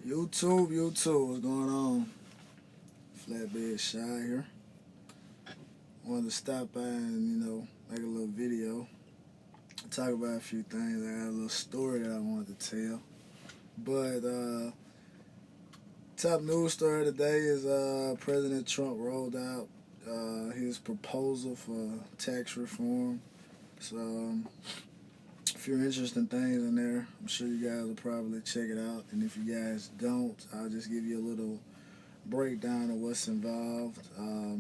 YouTube, what's going on? Flatbed Shy here. Wanted to stop by and, make a little video, talk about a few things. I got a little story that I wanted to tell. But top news story today is President Trump rolled out his proposal for tax reform. So a few interesting things in there. I'm sure you guys will probably check it out. And if you guys don't, I'll just give you a little breakdown of what's involved. You're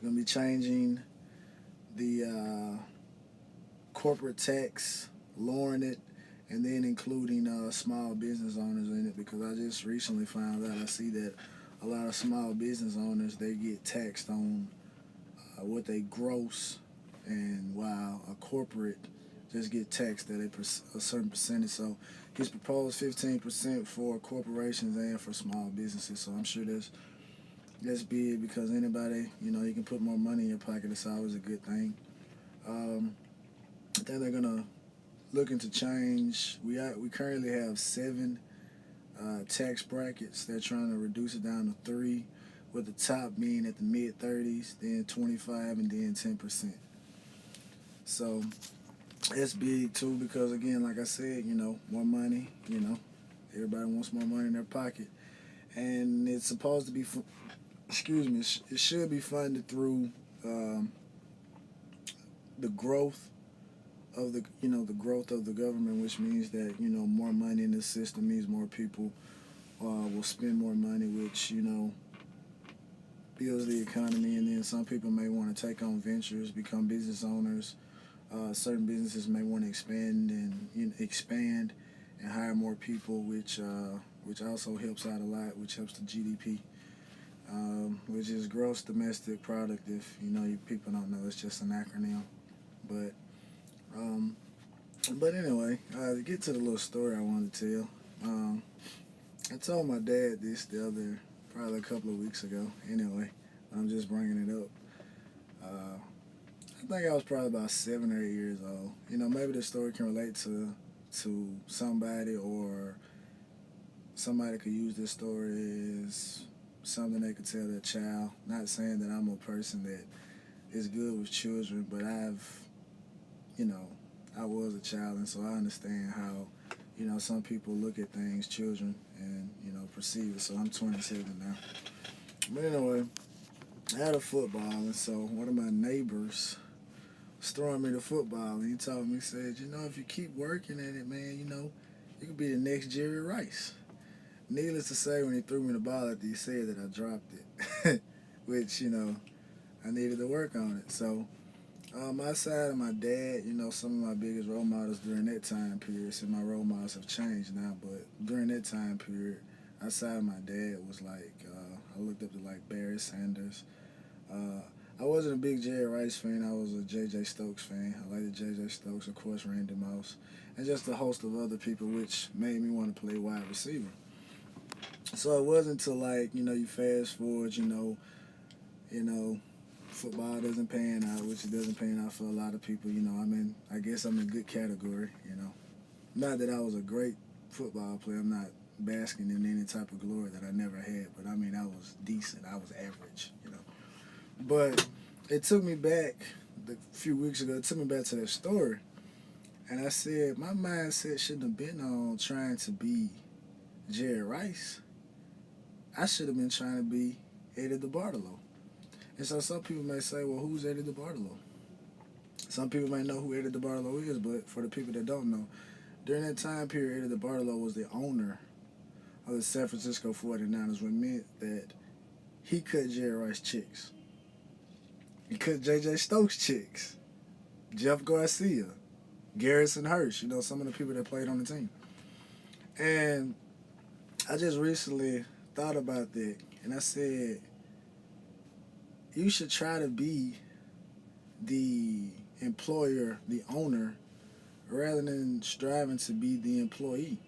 going to be changing the corporate tax, lowering it, and then including small business owners in it, because I just recently found out, I see that a lot of small business owners, they get taxed on what they gross, and while a corporate just get taxed at a certain percentage. So he's proposed 15% for corporations and for small businesses. So I'm sure that's big, because anybody, you can put more money in your pocket. It's always a good thing. I think they're gonna looking to change. We currently have 7 tax brackets. They're trying to reduce it down to 3, with the top being at the mid 30s, then 25, and then 10%. So it's big too, because again, like I said, more money. Everybody wants more money in their pocket, and it's supposed to be. Excuse me. It should be funded through the growth of the growth of the government, which means that more money in the system means more people will spend more money, which builds the economy. And then some people may want to take on ventures, become business owners. Certain businesses may want to expand and hire more people, which also helps out a lot, which helps the GDP, which is gross domestic product. If you people don't know, it's just an acronym. But anyway, to get to the little story I wanted to tell. I told my dad this probably a couple of weeks ago. Anyway, I'm just bringing it up. I think I was probably about 7 or 8 years old. Maybe the story can relate to somebody, or somebody could use this story as something they could tell their child. Not saying that I'm a person that is good with children, but I was a child, and so I understand how, some people look at things, children, and, perceive it. So I'm 27 now. But anyway, I had a football, and so one of my neighbors was throwing me the football, and he told me, he said, if you keep working at it, man, you could be the next Jerry Rice. Needless to say, when he threw me the ball after he said that, I dropped it, which, I needed to work on it. So my side of my dad, some of my biggest role models during that time period, so my role models have changed now, but during that time period, outside of my dad was like, I looked up to like Barry Sanders. I wasn't a big Jerry Rice fan. I was a J.J. Stokes fan. I liked J.J. Stokes, of course, Randy Moss, and just a host of other people, which made me want to play wide receiver. So it wasn't until you fast forward, football doesn't pan out, which it doesn't pan out for a lot of people. I guess I'm in good category. Not that I was a great football player. I'm not basking in any type of glory that I never had, but I was decent. I was average. But it took me back a few weeks ago. It took me back to that story, and I said my mindset shouldn't have been on trying to be Jerry Rice. I should have been trying to be Eddie DeBartolo. And so some people may say, well, who's Eddie DeBartolo? Some people may know who Eddie DeBartolo is, but for the people that don't know, during that time period, Eddie DeBartolo was the owner of the San Francisco 49ers, which meant that he cut Jerry Rice chicks. He cut J.J. Stokes chicks. Jeff Garcia. Garrison Hirsch, some of the people that played on the team. And I just recently thought about that, and I said, you should try to be the employer, the owner, rather than striving to be the employee.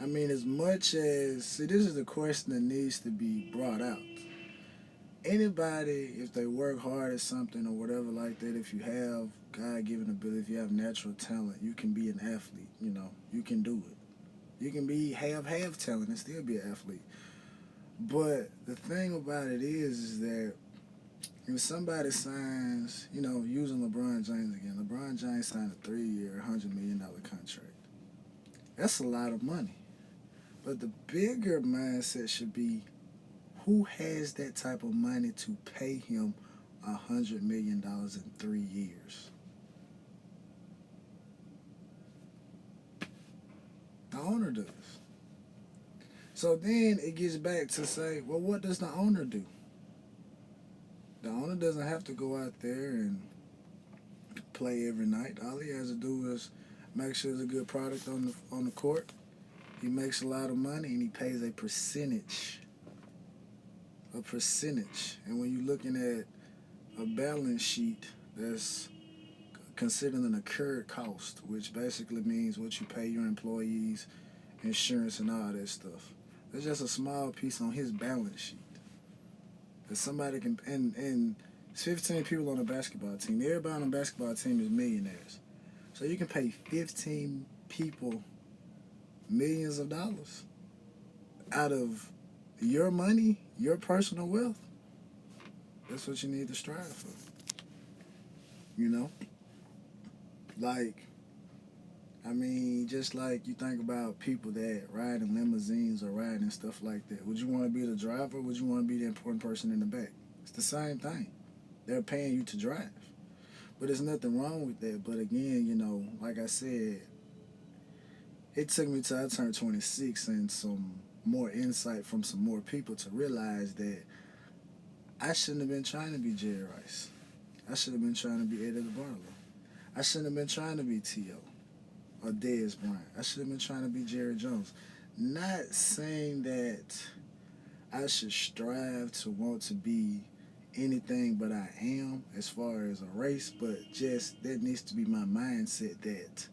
As much as, see, this is a question that needs to be brought out. Anybody, if they work hard at something or whatever like that, if you have God-given ability, if you have natural talent, you can be an athlete, you can do it. You can be have talent and still be an athlete. But the thing about it is that if somebody signs, using LeBron James again, LeBron James signed a 3-year, $100 million contract. That's a lot of money. But the bigger mindset should be, who has that type of money to pay him $100 million in 3 years? The owner does. So then it gets back to say, well, what does the owner do? The owner doesn't have to go out there and play every night. All he has to do is make sure there's a good product on the court. He makes a lot of money and he pays a percentage. A percentage. And when you're looking at a balance sheet that's considering an incurred cost, which basically means what you pay your employees, insurance, and all that stuff. That's just a small piece on his balance sheet. That somebody can, and it's 15 people on a basketball team. Everybody on a basketball team is millionaires. So you can pay 15 people millions of dollars out of your money, your personal wealth. That's what you need to strive for. Just like you think about people that ride in limousines or ride and stuff like that. Would you want to be the driver or would you want to be the important person in the back? It's the same thing. They're paying you to drive. But there's nothing wrong with that. But again, like I said, it took me till I turned 26 and some more insight from some more people to realize that I shouldn't have been trying to be Jerry Rice. I should have been trying to be Eddie Barlow. I shouldn't have been trying to be T.O. or Dez Bryant. I should have been trying to be Jerry Jones. Not saying that I should strive to want to be anything but I am as far as a race, but just that needs to be my mindset that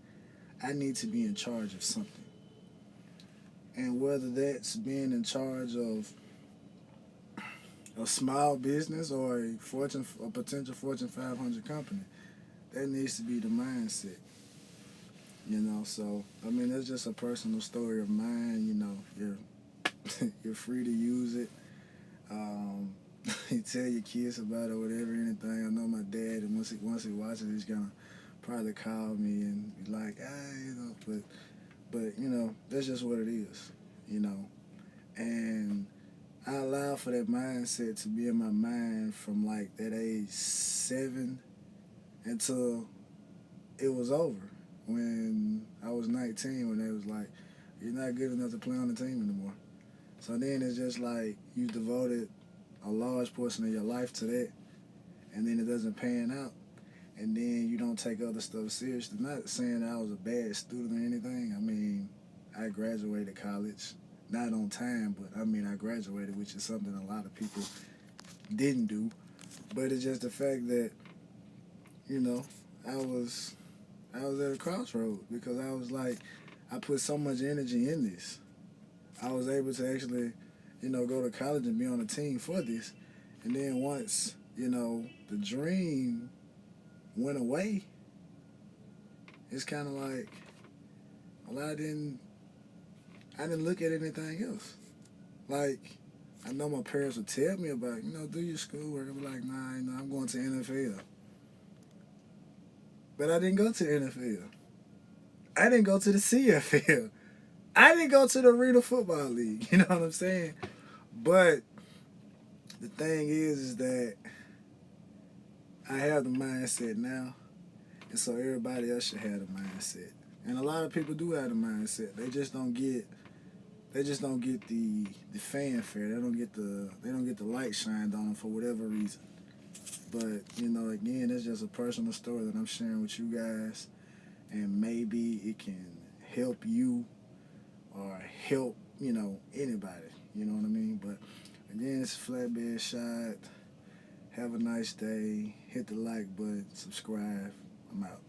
I need to be in charge of something. And whether that's being in charge of a small business or a potential Fortune 500 company, that needs to be the mindset. So that's just a personal story of mine. You're free to use it. You tell your kids about it or whatever, anything. I know my dad, and once he watches it, he's gonna probably call me and be like, but that's just what it is, and I allow for that mindset to be in my mind from like that age 7 until it was over. When I was 19, when they was like, you're not good enough to play on the team anymore. So then it's just like you devoted a large portion of your life to that, and then it doesn't pan out, and then you don't take other stuff seriously. Not saying that I was a bad student or anything. I graduated college, not on time, but I graduated, which is something a lot of people didn't do. But it's just the fact that, I was at a crossroad because I was like, I put so much energy in this. I was able to actually, go to college and be on a team for this. And then once, the dream went away, it's kind of like, well, I didn't look at anything else. Like, I know my parents would tell me about, do your schoolwork. I'd be like, nah, I'm going to NFL. But I didn't go to the NFL. I didn't go to the CFL. I didn't go to the Arena Football League. You know what I'm saying? But the thing is that I have the mindset now, and so everybody else should have the mindset. And a lot of people do have the mindset. They just don't get the fanfare. They don't get the light shined on them for whatever reason. But again, it's just a personal story that I'm sharing with you guys, and maybe it can help you or help anybody. You know what I mean? But again, it's Flatbed Shot. Have a nice day. Hit the like button. Subscribe. I'm out.